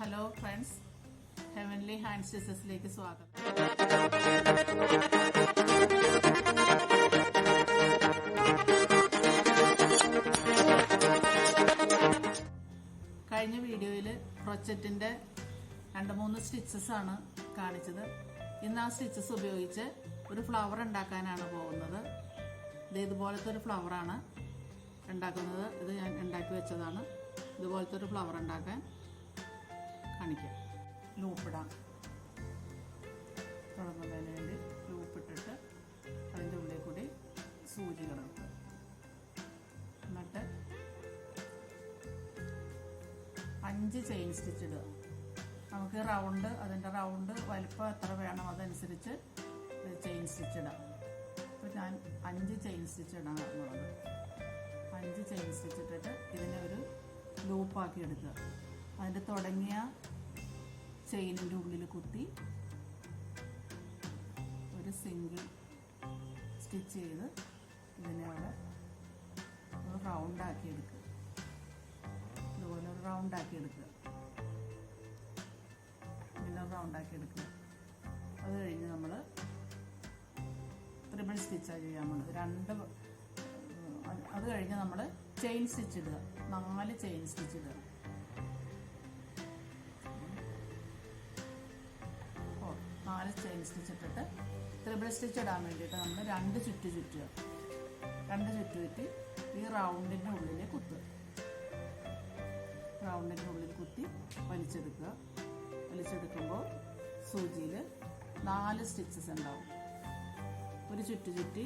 Hello friends, heavenly hand സ്റ്റിച്ചസിലേക്ക് സ്വാഗതം. കഴിഞ്ഞ വീഡിയോയിൽ ക്രോച്ചറ്റിന്റെ 2-3 സ്റ്റിച്ചസ് ആണ് കാണിച്ചത്. ഇന്ന് ആ സ്റ്റിച്ചസ് ഉപയോഗിച്ച് ഒരു ഫ്ലവർ ഉണ്ടാക്കാനാണ് പോകുന്നത്. ഇതുപോലത്തെ ഒരു ഫ്ലവറാണ് ഉണ്ടാക്കുന്നത്. ഇത് ഞാൻ ഉണ്ടാക്കി വെച്ചതാണ്. ഇതുപോലത്തെ ഒരു ഫ്ലവർ ഉണ്ടാക്കാൻ കാണിക്കാം. ലൂപ്പിടാം. തുടങ്ങുന്നതിന് വേണ്ടി ലൂപ്പിട്ടിട്ട് അതിൻ്റെ ഉള്ളിൽ കൂടി സൂചി കിടക്കുക. എന്നിട്ട് 5 ചെയിൻ സ്റ്റിച്ച് ഇടുക. നമുക്ക് അതിൻ്റെ റൗണ്ട് വലിപ്പം എത്ര വേണം അതനുസരിച്ച് ചെയിൻ സ്റ്റിച്ച് ഇടാം. അപ്പോൾ ഞാൻ 5 ചെയിൻ സ്റ്റിച്ച് ഇടാൻ എന്നുള്ളത്. 5 ചെയിൻ സ്റ്റിച്ച് ഇട്ടിട്ട് ഇതിനെ ഒരു ലൂപ്പാക്കി എടുക്കുക. അതിൻ്റെ തുടങ്ങിയ ചെയിനിൻ്റെ ഉള്ളിൽ കുത്തി ഒരു സിംഗിൾ സ്റ്റിച്ച് ചെയ്ത് ഇതിനെ അവിടെ ഒരു റൗണ്ടാക്കി എടുക്കുക. ഇതുപോലെ ഒരു റൗണ്ടാക്കി എടുക്കുക. ഇങ്ങനെ റൗണ്ടാക്കി എടുക്കുക. അത് കഴിഞ്ഞ് നമ്മൾ ട്രിപ്പിൾ സ്റ്റിച്ചാണ് ചെയ്യാൻ പോകുന്നത്. അത് കഴിഞ്ഞ് നമ്മൾ ചെയിൻ സ്റ്റിച്ച് ഇടുക. 4 ചെയിൻ സ്റ്റിച്ച് ഇടുക. 4 ചെയിൻ സ്റ്റിച്ച് ഇട്ടിട്ട് ട്രിപ്പിൾ സ്റ്റിച്ച് ഇടാൻ വേണ്ടിയിട്ട് നമ്മൾ 2 ചുറ്റ് ചുറ്റുക. 2 ചുറ്റ് ചുറ്റി ഈ റൗണ്ടിൻ്റെ ഉള്ളിൽ കുത്തുക. റൗണ്ടിൻ്റെ ഉള്ളിൽ കുത്തി വലിച്ചെടുക്കുക. വലിച്ചെടുക്കുമ്പോൾ സൂചിയിൽ 4 സ്റ്റിച്ചസ് ഉണ്ടാവും. ഒരു ചുറ്റ് ചുറ്റി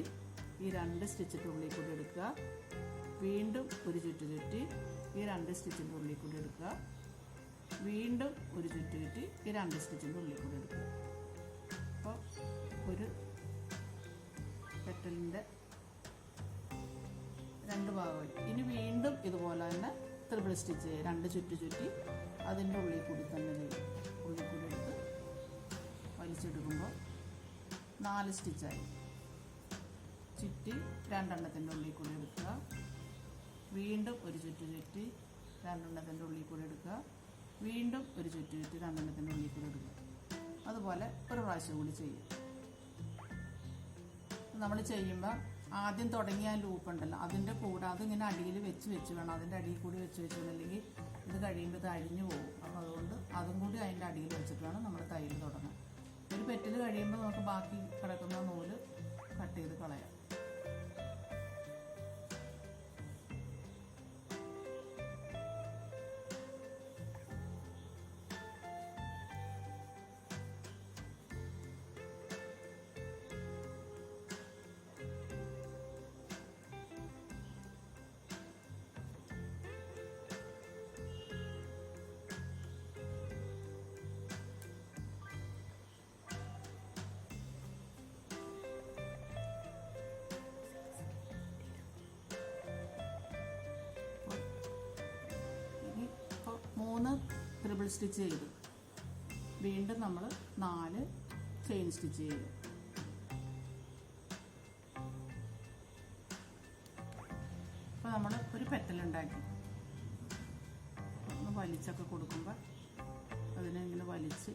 ഈ 2 സ്റ്റിച്ചിൻ്റെ ഉള്ളിൽ കൂടി എടുക്കുക. വീണ്ടും ഒരു ചുറ്റ് ചുറ്റി ഈ 2 സ്റ്റിച്ചിൻ്റെ ഉള്ളിൽ കൂടി എടുക്കുക. വീണ്ടും ഒരു ചുറ്റ് ചുറ്റി ഈ 2 സ്റ്റിച്ചിൻ്റെ ഉള്ളിൽ കൂടി എടുക്കുക. അപ്പോൾ ഒരു പെറ്റലിൻ്റെ 2 ഭാഗമായി. ഇനി വീണ്ടും ഇതുപോലെ തന്നെ ട്രിപ്പിൾ സ്റ്റിച്ച് ചെയ്യുക. 2 ചുറ്റ് ചുറ്റി അതിൻ്റെ ഉള്ളിൽ കൂടി തന്നെ ചെയ്യും. ഉള്ളിൽ കൂടി എടുത്ത് വലിച്ചെടുക്കുമ്പോൾ 4 സ്റ്റിച്ചായി. ചുറ്റി 2 എണ്ണത്തിൻ്റെ ഉള്ളിൽ കൂടി എടുക്കുക. വീണ്ടും ഒരു ചുറ്റ് ചുറ്റി 2 എണ്ണത്തിൻ്റെ ഉള്ളിൽ കൂടി എടുക്കുക. വീണ്ടും ഒരു ചുറ്റ് ചുറ്റി 2 എണ്ണത്തിൻ്റെ ഉള്ളിൽ കൂടി എടുക്കുക. അതുപോലെ ഒരു പ്രാവശ്യം കൂടി ചെയ്യും. നമ്മൾ ചെയ്യുമ്പോൾ ആദ്യം തുടങ്ങിയ ലൂപ്പ് ഉണ്ടല്ലോ, അതിൻ്റെ കൂടെ അതിങ്ങനെ അടിയിൽ വെച്ച് വേണം. അതിൻ്റെ അടിയിൽ കൂടി വെച്ച് വേണം. അല്ലെങ്കിൽ ഇത് കഴിയുമ്പോൾ ഇത് അഴിഞ്ഞു പോകും. അപ്പോൾ അതുകൊണ്ട് അതും കൂടി അതിൻ്റെ അടിയിൽ വെച്ചിട്ട് വേണം നമ്മൾ തയ്യൽ തുടങ്ങാൻ. ഒരു പെറ്റിൽ കഴിയുമ്പോൾ നമുക്ക് ബാക്കി കിടക്കുന്ന നൂല് കട്ട് ചെയ്ത് കളയാം. ട്രിപ്പിൾ സ്റ്റിച്ച് ചെയ്തു. വീണ്ടും നമ്മൾ 4 ചെയിൻ സ്റ്റിച്ച് ചെയ്തു. അപ്പോൾ നമ്മൾ ഒരു പെറ്റലുണ്ടാക്കി ഒന്ന് വലിച്ചൊക്കെ കൊടുക്കുമ്പോൾ അതിനെ ഇങ്ങനെ വലിച്ച്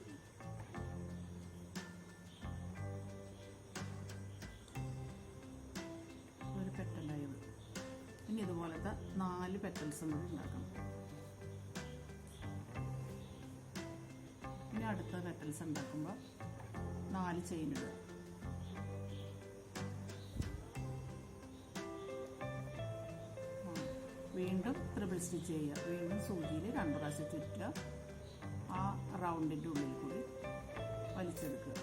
ഒരു പെറ്റലായത്. ഇനി ഇതുപോലത്തെ 4 പെറ്റൽസും കൂടി ഉണ്ടാക്കണം. ഇനി അടുത്ത പെറ്റൽസ് ഉണ്ടാക്കുമ്പോൾ 4 ചെയിൻ ഇടുക. വീണ്ടും ട്രിപ്പിൾ സ്റ്റിച്ച് ചെയ്യുക. വീണ്ടും സൂചിയിൽ 2 പ്രാവശ്യം ചുറ്റുക. ആ റൗണ്ടിൻ്റെ ഉള്ളിൽ കൂടി വലിച്ചെടുക്കുക.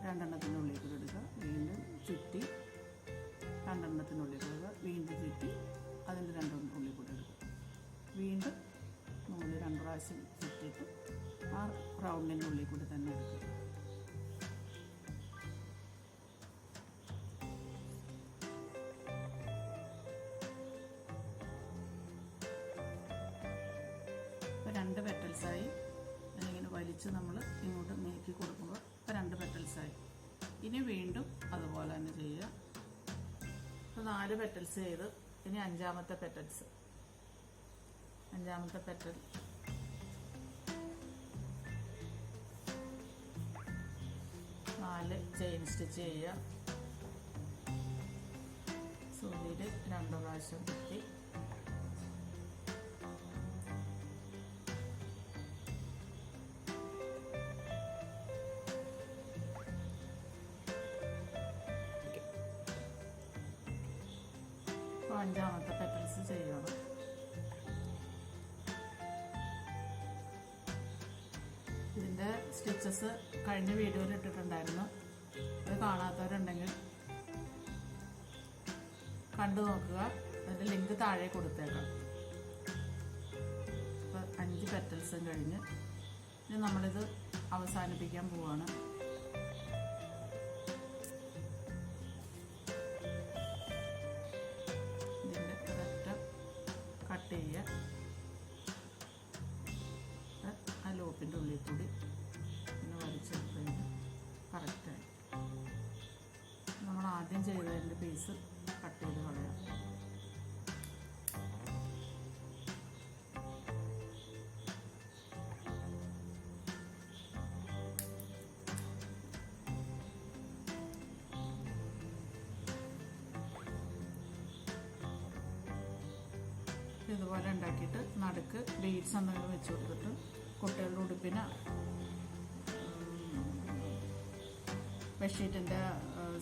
2 എണ്ണത്തിൻ്റെ ഉള്ളിൽ കൂടി എടുക്കുക. വീണ്ടും ചുറ്റി 2 എണ്ണത്തിനുള്ളിൽ കൊടുക്കുക. വീണ്ടും ചുറ്റി അതിൻ്റെ 2 ഉള്ളിൽ കൂടി എടുക്കുക. വീണ്ടും 2 പ്രാവശ്യം ചുറ്റിയിട്ട് ആ റൗണ്ടിൻ്റെ ഉള്ളിൽ കൂടി തന്നെ എടുക്കുക. ഇപ്പോൾ 2 പെറ്റൽസായി. അതിങ്ങനെ വലിച്ച് നമ്മൾ ഇങ്ങോട്ട് നീക്കി കൊടുക്കുമ്പോൾ ഇപ്പോൾ 2 പെറ്റൽസായി. ഇനി വീണ്ടും അതുപോലെ തന്നെ ചെയ്യുക. ഇപ്പോൾ 4 പെറ്റൽസ് ചെയ്ത് ഇനി 5ാമത്തെ പെറ്റൽസ് അഞ്ചാമത്തെ പെറ്റൽ നാല് ചെയിൻ സ്റ്റിച്ച് ചെയ്യുക. സൂചിയിൽ 2 പ്രാവശ്യം കുത്തി അഞ്ചാമത്തെ പെറ്റൽസ് ചെയ്യണം. ഇതിൻ്റെ സ്റ്റിച്ചസ് കഴിഞ്ഞ വീഡിയോയിൽ ഇട്ടിട്ടുണ്ടായിരുന്നു. അത് കാണാത്തവരുണ്ടെങ്കിൽ കണ്ടു നോക്കുക. അതിൻ്റെ ലിങ്ക് താഴെ കൊടുത്തേക്കാം. അപ്പോൾ 5 പെറ്റൽസും കഴിഞ്ഞ് ഇനി നമ്മളിത് അവസാനിപ്പിക്കാൻ പോവാണ്. കട്ട് ചെയ്യുക. ആ ലൂപ്പിൻ്റെ ഉള്ളിൽ കൂടി ഇങ്ങനെ വലിച്ചെടുത്ത് കഴിഞ്ഞാൽ കറക്റ്റായി നമ്മൾ ആദ്യം ചെയ്തതിൻ്റെ പീസ് കട്ട് ചെയ്ത് കളയാം. ഇതുപോലെ ഉണ്ടാക്കിയിട്ട് നടുക്ക് ബീഡ്സ് എന്തെങ്കിലും വെച്ച് കൊടുത്തിട്ട് കുട്ടികളുടെ ഉടുപ്പിന് ബെഡ്ഷീറ്റിൻ്റെ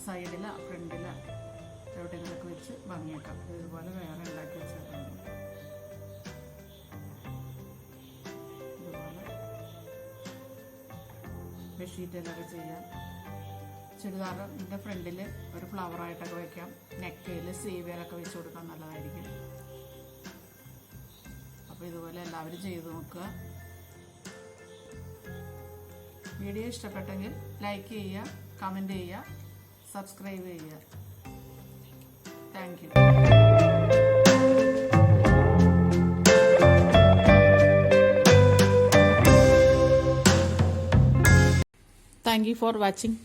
സൈഡിലോ ഫ്രണ്ടിലോ എവിടെയെങ്കിലുമൊക്കെ വെച്ച് ഭംഗിയാക്കാം. ഇതുപോലെ വേറെ ഉണ്ടാക്കി വെച്ചാൽ ഇതുപോലെ ബെഡ്ഷീറ്റിലൊക്കെ ചെയ്യാം. ചുരിദാറിൻ്റെ ഫ്രണ്ടിൽ ഒരു ഫ്ലവറായിട്ടൊക്കെ വയ്ക്കാം. നെക്കയിൽ സീവിയലൊക്കെ വെച്ച് കൊടുക്കാൻ നല്ലതായിരിക്കും. അപ്പോൾ ഇതുപോലെ എല്ലാവരും ചെയ്ത് നോക്കുക. വീഡിയോ ഇഷ്ടപ്പെട്ടെങ്കിൽ ലൈക്ക് ചെയ്യുക, കമൻറ്റ് ചെയ്യുക, സബ്സ്ക്രൈബ് ചെയ്യുക. Thank you. Thank you for watching.